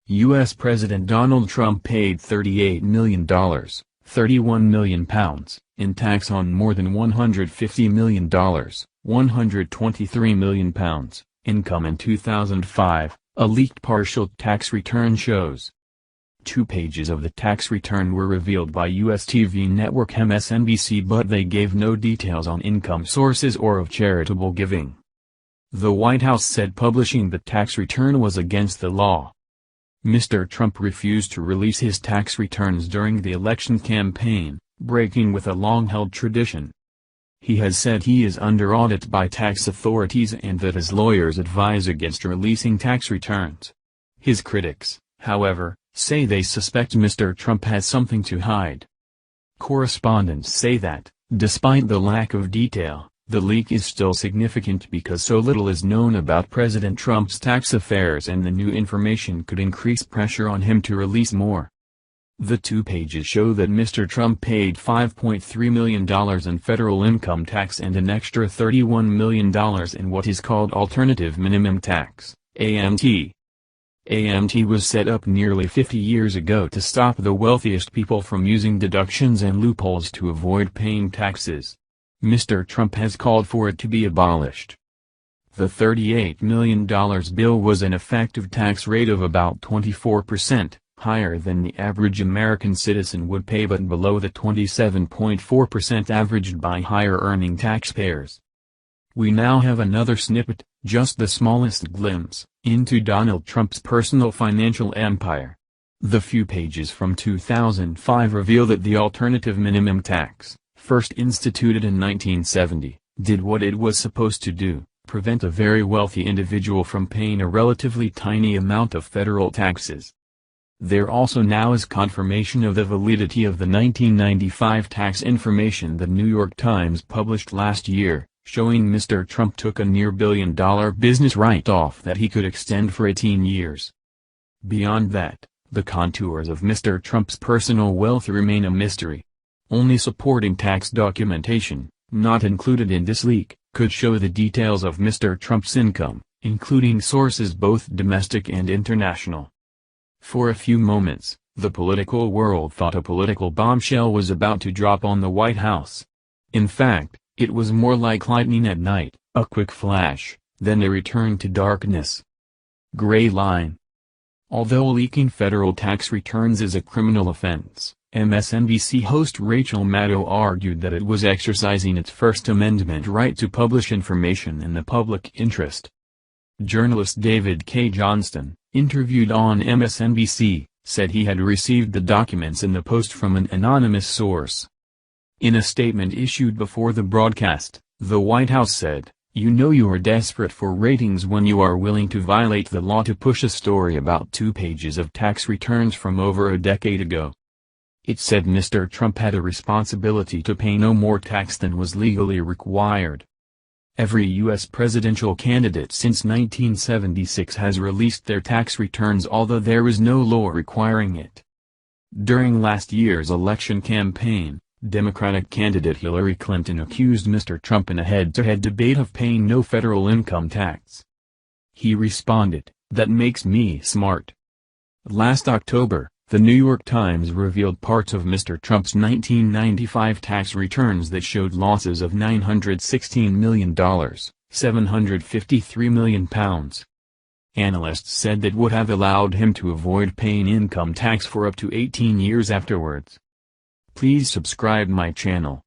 U.S. President Donald Trump paid $38 million, £31 million, in tax on more than $150 million, £123 million, income in 2005, a leaked partial tax return shows. 2 pages of the tax return were revealed by U.S. TV network MSNBC, but they gave no details on income sources or of charitable giving. The White House said publishing the tax return was against the law. Mr. Trump refused to release his tax returns during the election campaign, breaking with a long-held tradition. He has said he is under audit by tax authorities and that his lawyers advise against releasing tax returns. His critics, however, say they suspect Mr. Trump has something to hide. Correspondents say that, despite the lack of detail, the leak is still significant because so little is known about President Trump's tax affairs, and the new information could increase pressure on him to release more. The 2 pages show that Mr. Trump paid $5.3 million in federal income tax and an extra $31 million in what is called Alternative Minimum Tax, AMT. AMT was set up nearly 50 years ago to stop the wealthiest people from using deductions and loopholes to avoid paying taxes. Mr. Trump has called for it to be abolished. The $38 million bill was an effective tax rate of about 24%, higher than the average American citizen would pay but below the 27.4% averaged by higher-earning taxpayers. We now have another snippet, just the smallest glimpse, into Donald Trump's personal financial empire. The few pages from 2005 reveal that the alternative minimum tax, first instituted in 1970, did what it was supposed to do: prevent a very wealthy individual from paying a relatively tiny amount of federal taxes. There also now is confirmation of the validity of the 1995 tax information the New York Times published last year, showing Mr. Trump took a near billion-dollar business write-off that he could extend for 18 years. Beyond that, the contours of Mr. Trump's personal wealth remain a mystery. Only supporting tax documentation, not included in this leak, could show the details of Mr. Trump's income, including sources both domestic and international. For a few moments, the political world thought a political bombshell was about to drop on the White House. In fact, it was more like lightning at night, a quick flash, then a return to darkness. Gray line. Although leaking federal tax returns is a criminal offense, MSNBC host Rachel Maddow argued that it was exercising its First Amendment right to publish information in the public interest. Journalist David K. Johnston, interviewed on MSNBC, said he had received the documents in the post from an anonymous source. In a statement issued before the broadcast, the White House said, "You know you are desperate for ratings when you are willing to violate the law to push a story about 2 pages of tax returns from over a decade ago." It said Mr. Trump had a responsibility to pay no more tax than was legally required. Every U.S. presidential candidate since 1976 has released their tax returns, although there is no law requiring it. During last year's election campaign, Democratic candidate Hillary Clinton accused Mr. Trump in a head-to-head debate of paying no federal income tax. He responded, "That makes me smart." Last October, the New York Times revealed parts of Mr. Trump's 1995 tax returns that showed losses of $916 million, £753 million. Analysts said that would have allowed him to avoid paying income tax for up to 18 years afterwards. Please subscribe my channel.